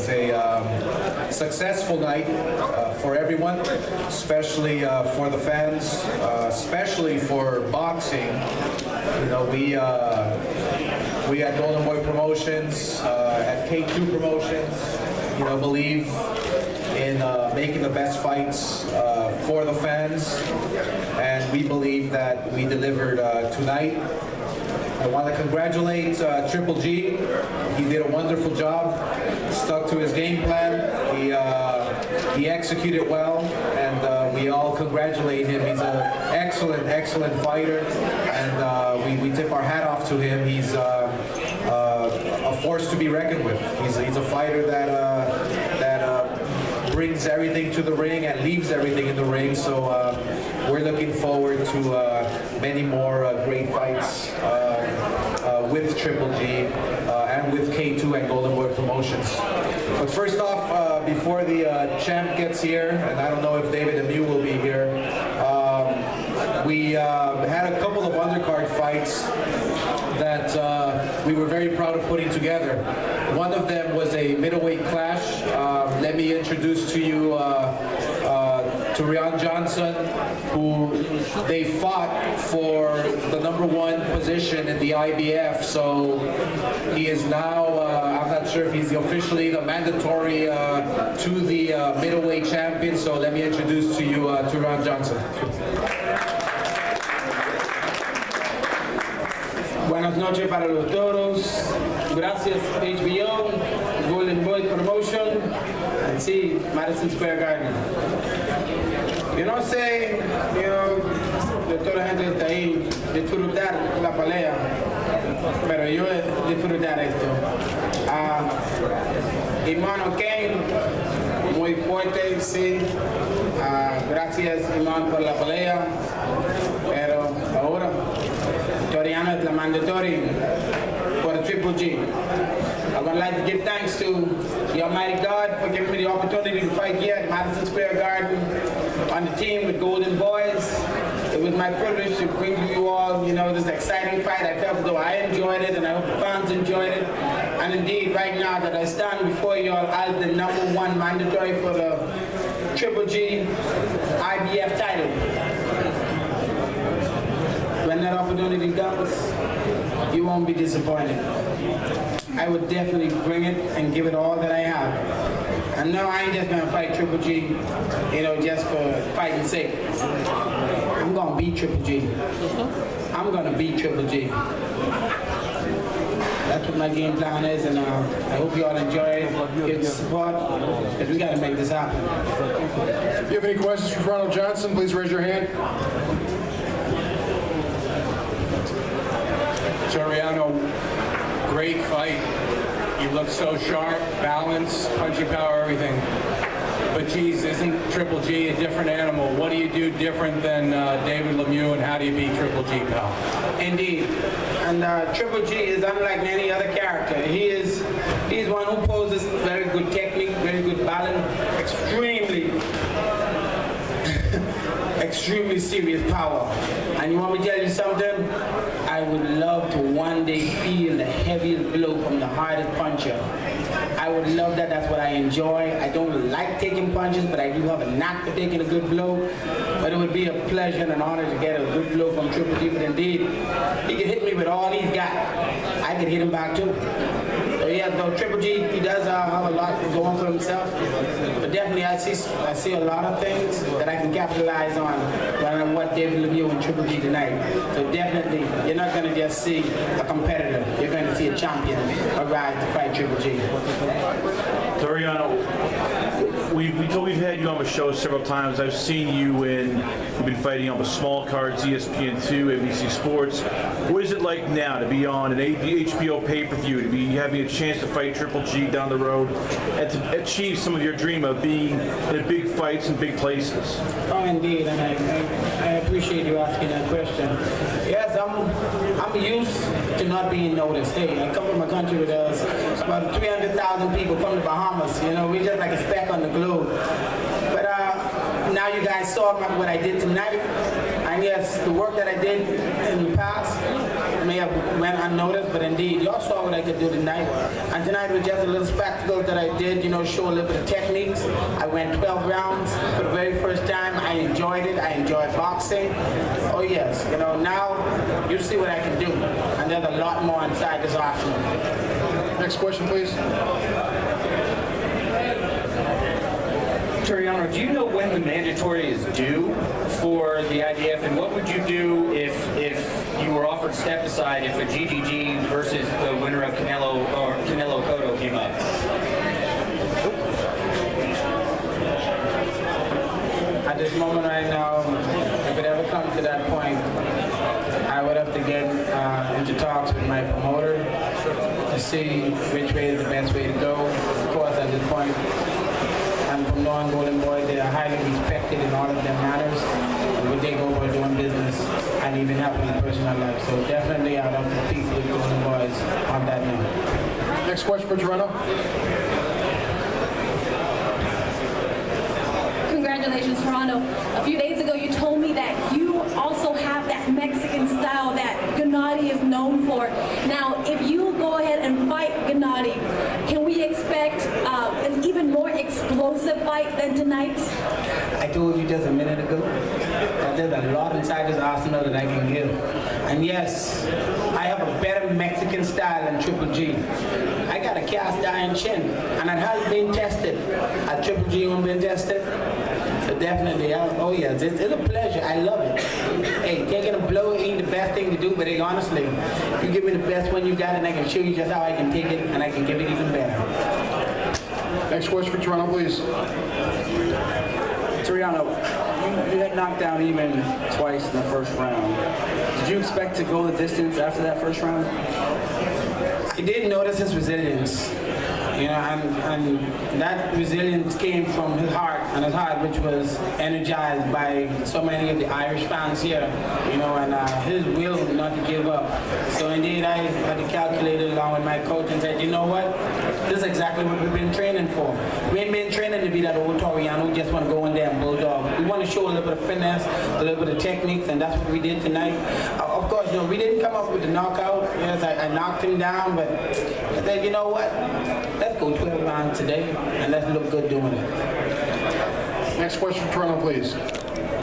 was a successful night for everyone, especially for the fans, especially for boxing. You know, we at Golden Boy Promotions, at K2 Promotions, you know, believe in making the best fights for the fans, and we believe that we delivered tonight. I want to congratulate Triple G. He did a wonderful job, stuck to his game plan. He executed well, and we all congratulate him. He's an excellent, excellent fighter, and we tip our hat off to him. He's a force to be reckoned with. He's a fighter that brings everything to the ring and leaves everything in the ring. So we're looking forward to many more great fights with Triple G and with K2 and Golden Boy Promotions. But first off, before the champ gets here, and I don't know if David and Mew will be here, we had a couple of undercard fights that we were very proud of putting together. One of them was a middleweight clash. Let me introduce to you Tureano Johnson, who they fought for the #1 position in the IBF. So he is now, I'm not sure if he's officially the mandatory to the middleweight champion. So let me introduce to you Tureano Johnson. Buenas noches para los todos. Gracias HBO, Golden Boy Promotion, and sí, Madison Square Garden. Yo no sé, de toda la gente que está ahí, disfrutar la pelea, pero yo disfrutar esto. Eamonn O'Kane, muy fuerte, sí. Gracias Eamonn por la pelea, pero ahora Tureano es la mandatory for Triple G. I would like to give thanks to the Almighty God for giving me the opportunity to fight here at Madison Square Garden on the team with Golden Boys. It was my privilege to bring to you all, this exciting fight. I felt as though I enjoyed it, and I hope the fans enjoyed it. And indeed, right now that I stand before you all as the #1 mandatory for the Triple G IBF title. When that opportunity comes, you won't be disappointed. I would definitely bring it and give it all that I have. And no, I ain't just gonna fight Triple G, just for fighting's sake. I'm gonna beat Triple G. I'm gonna beat Triple G. That's what my game plan is, and I hope you all enjoy it. Give the support, because we gotta make this happen. If you have any questions for Tureano Johnson, please raise your hand. Tureano, great fight. You look so sharp, balance, punching power, everything. But geez, isn't Triple G a different animal? What do you do different than David Lemieux, and how do you beat Triple G, pal? Indeed. And Triple G is unlike any other character. He's one who poses very good technique, very good balance, extremely serious power. And you want me to tell you something? I would love to one day feel the heaviest blow from the hardest puncher. I would love that. That's what I enjoy. I don't like taking punches, but I do have a knack for taking a good blow. But it would be a pleasure and an honor to get a good blow from Triple G. But indeed, he can hit me with all he's got. I can hit him back too. So yeah, though Triple G, he does have a lot going for himself. But definitely, I see a lot of things that I can capitalize on when I watch David Lemieux and Triple G tonight. So definitely, you're not going to just see a competitor. You're going to see a champion arrive to fight Triple G. Tureano, we've had you on the show several times. I've seen you you've been fighting on the small cards, ESPN2, ABC Sports. What is it like now to be on an HBO pay-per-view, to be having a chance to fight Triple G down the road, and to achieve some of your dream of being in big fights in big places? Oh, indeed, and I appreciate you asking that question. Yes, I'm used to not being noticed. Hey, I come from a country with about 300,000 people from the Bahamas. We're just like a speck on the globe. But now you guys saw what I did tonight. I yes, the work that I did in the past may have went unnoticed, but indeed, y'all saw what I could do tonight. And tonight was just a little spectacle that I did, you know, show a little bit of techniques. I went 12 rounds for the very first time. I enjoyed it. I enjoyed boxing. Oh yes, you know, now you see what I can do. And there's a lot more inside this arsenal. Next question, please. Tureano, do you know when the mandatory is due for the IBF, and what would you do if you were offered step aside if a GGG versus the winner of Canelo or Canelo Cotto came up? At this moment right now, if it ever comes to that point, I would have to get into talks with my promoter to see which way is the best way to go. Of course, at this point, I'm from Northern Golden Boys. They are highly respected in all of their manners. When they go about doing business and even help me in personal life. So definitely I'd have to speak with Golden Boys on that note. Next question for Tureano. Congratulations, Tureano. A few days ago, you told me that you also have that Mexican style that Gennady is known for. Now, if you go ahead and fight Gennady, can we expect an even more explosive fight than tonight? I told you just a minute ago that there's a lot inside this arsenal that I can give. And yes, I have a better Mexican style than Triple G. I got a cast iron chin, and it has been tested. Has Triple G been tested? So definitely, oh yes, it's a pleasure. I love it. Hey, taking a blow ain't the best thing to do, but hey, honestly, if you give me the best one you got, and I can show you just how I can take it, and I can give it even better. Next question for Tureano, please. Tureano, you had knocked down Eamonn twice in the first round. Did you expect to go the distance after that first round? I did notice his resilience, you know, and that resilience came from his heart, which was energized by so many of the Irish fans here, you know, and his will not to give up. So indeed, I had to calculate it along with my coach and said, you know what, this is exactly what we've been training for. We ain't been training to be that old Tureano who just want to go in there and bulldog. We want to show a little bit of finesse, a little bit of techniques, and that's what we did tonight. Of course, you know, we didn't come up with the knockout. Yes, I knocked him down, but I said, you know what, let's go 12 rounds today, and let's look good doing it. Next question for Tureano, please.